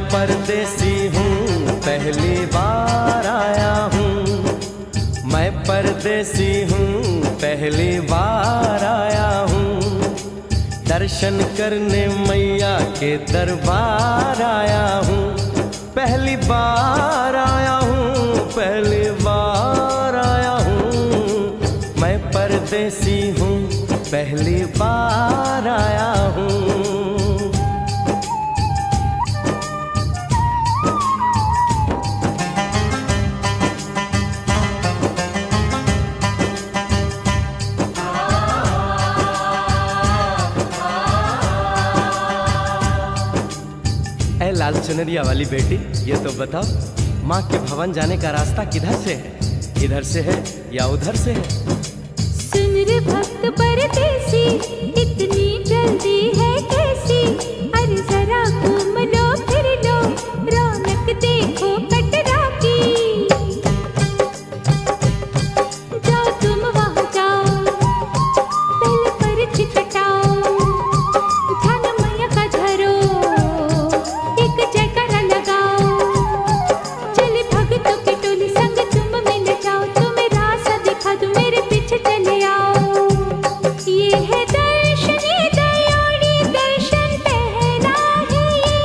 परदेसी हूँ, पहली बार आया हूँ। मैं परदेसी हूँ, पहली बार आया हूँ। दर्शन करने मैया के दरबार आया हूँ। पहली बार आया हूँ, पहली बार आया हूँ। मैं परदेसी हूँ, पहली बार आया हूँ। लाल चुनरिया वाली बेटी, ये तो बताओ, माँ के भवन जाने का रास्ता किधर से है? इधर से है या उधर से है? सुन रे भक्त परदेसी, इतनी जल्दी है कैसी? अरे जरा घूम लो फिर लो, रौनक देखो कटरा की। जाओ तुम वहाँ जाओ, पहले पर्ची कटाओ, ध्यान मैया का धरो, जयकारा लगाओ। चले भक्तों की टोली संग तुम मिल जाओ, तुम्हें रास्ता दिखा दूं, मेरे पीछे चले आओ। ये है दर्शन, ये दयोड़ी दर्शन पहला है ये,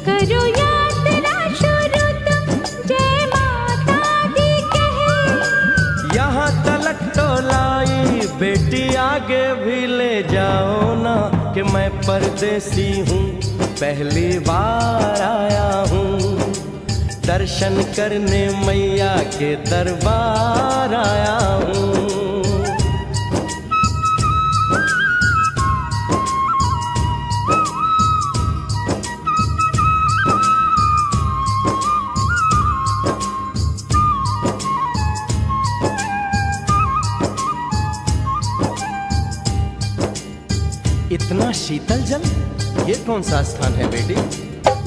करो यात्रा शुरू तुम, जय माता दी कहे। यहाँ तलक तो लाई बेटी, आगे भी ले जाओ ना, कि मैं परदेसी हूँ, पहली बार आया हूँ। दर्शन करने मैया के दरबार आया हूँ। इतना शीतल जल, ये कौन सा स्थान है बेटी?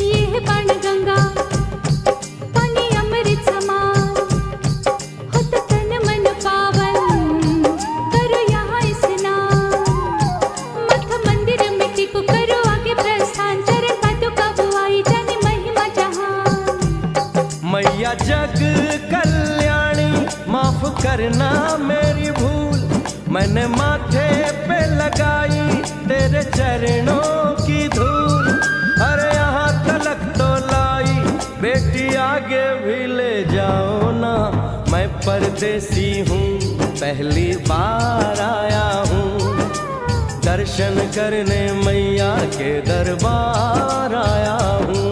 ये है बाणगंगा, पानी अमृत समान, होता तन मन पावन, करो यहाँ स्नान। मठ मंदिर में टिको, करो आगे प्रस्थान, चरण पादुका बुआई, जाने महिमा जहान। मैया जग कल्याणी, माफ करना मेरी भूल, मैंने माथे पे लगाई तेरे चरणों की धूल। अरे यहाँ तलक तो लाई बेटी, आगे भी ले जाओ ना, मैं परदेसी हूँ, पहली बार आया हूँ। दर्शन करने मैया के दरबार आया हूँ।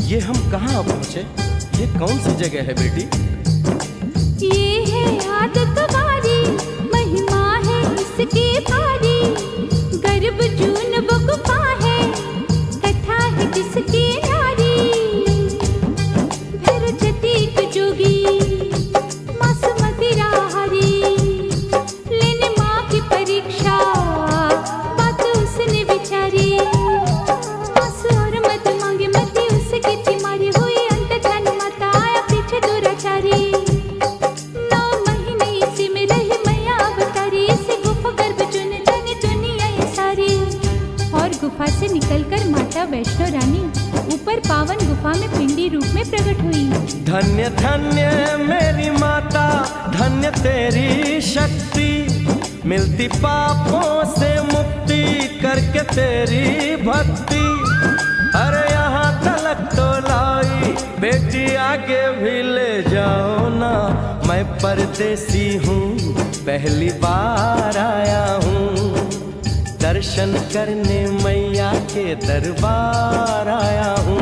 ये हम कहाँ पहुँचे? ये कौन सी जगह है बेटी? ये है आदत वारी, महिमा है इसकी भारी, गर्भ जून वो गुफा है, कथा है जिसकी नारी। भैरव जतीक जोगी, मासूमती राहरी, लेने माँ की परीक्षा, बात उसने विचारी। गुफा से निकलकर माता वैष्णो रानी ऊपर पावन गुफा में पिंडी रूप में प्रकट हुई। धन्य धन्य मेरी माता, धन्य तेरी शक्ति, मिलती पापों से मुक्ति करके तेरी भक्ति। अरे यहाँ तलक तो लाई बेटी, आगे भी ले जाओ ना, मैं परदेसी हूँ, पहली बार आया हूँ। दर्शन करने मैया के दरबार आया हूँ।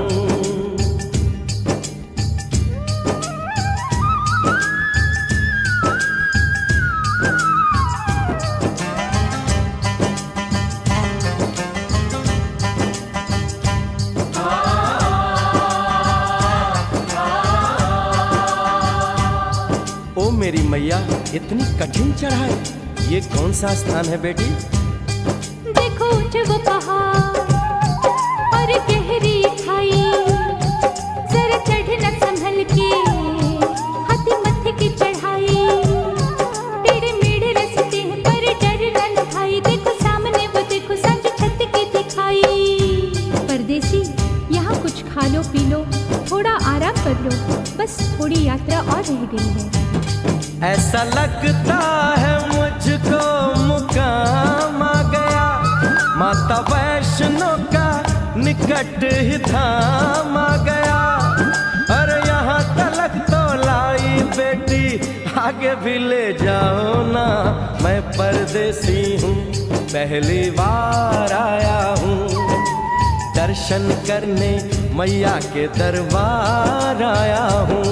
ओ मेरी मैया, इतनी कठिन चढ़ाई, ये कौन सा स्थान है बेटी? देखो ऊंचे वो पहाड़ और गहरी खाई, जरा चढ़ना संभल के, हाथी मत्थे की चढ़ाई। टेढ़े मेढ़े रास्ते हैं पर डरना न भाई, देखो सामने वो देखो सांझ छत की दिखाई। परदेसी यहाँ कुछ खा लो पी लो, थोड़ा आराम कर लो, बस थोड़ी यात्रा और रह गई है। ऐसा लगता है मुझको मुकाम आ गया, माता वैष्णो का निकट ही धाम आ गया। अरे यहाँ तलक तो लाई बेटी, आगे भी ले जाओ ना, मैं परदेसी हूँ, पहली बार आया हूँ। दर्शन करने मैया के दरबार आया हूँ।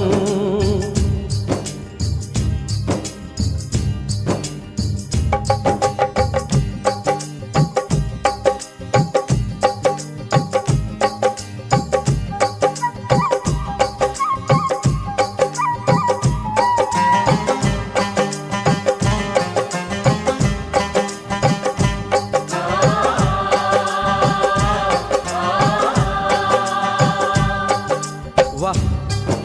वाह,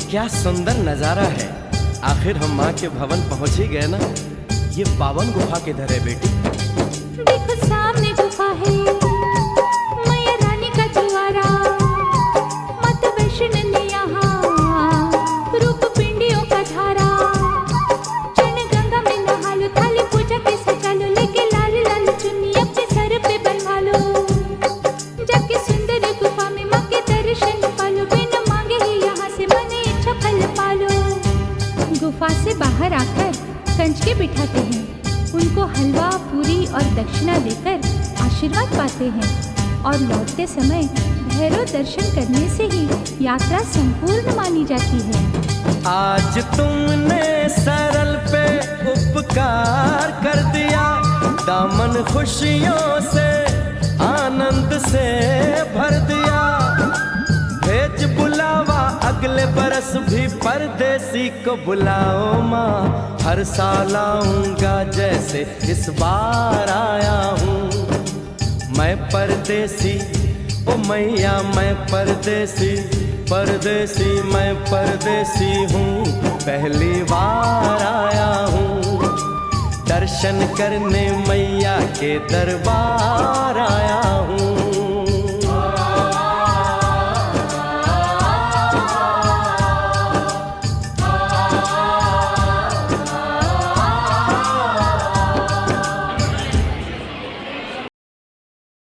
क्या सुंदर नजारा है। आखिर हम माँ के भवन पहुंच ही गए ना। ये पावन गुफा किधर है बेटी? देखो सामने गुफा है, मैया रानी का द्वारा। माता वैष्णो ने यहाँ रूप पिंडियों का धारा। चरण गंगा में नहा लो, थाली पूजा के सजा लो, लेके लाल लाल चुन्नी अपने सर पे बनवा लो। जाके सुंदर गुफा में माँ के दर्शन पालो, बिना मांगे ही यहाँ से मन इच्छा फल पालो। गुफा से बाहर आकर कंच के बिठाते हैं, उनको हलवा पूरी और दक्षिणा देकर आशीर्वाद पाते हैं, और लौटते समय भैरव दर्शन करने से ही यात्रा संपूर्ण मानी जाती है। आज तुमने सरल पे उपकार कर दिया, दामन खुशियों से आनंद से भर दिया। भेज बुलावा अगले बरस भी परदेसी को बुलाओ माँ, हर साल आऊंगा जैसे इस बार आया हूँ। मैं परदेसी, ओ मैया मैं परदेसी, परदेसी मैं परदेसी हूँ, पहली बार आया हूँ। दर्शन करने मैया के दरबार आया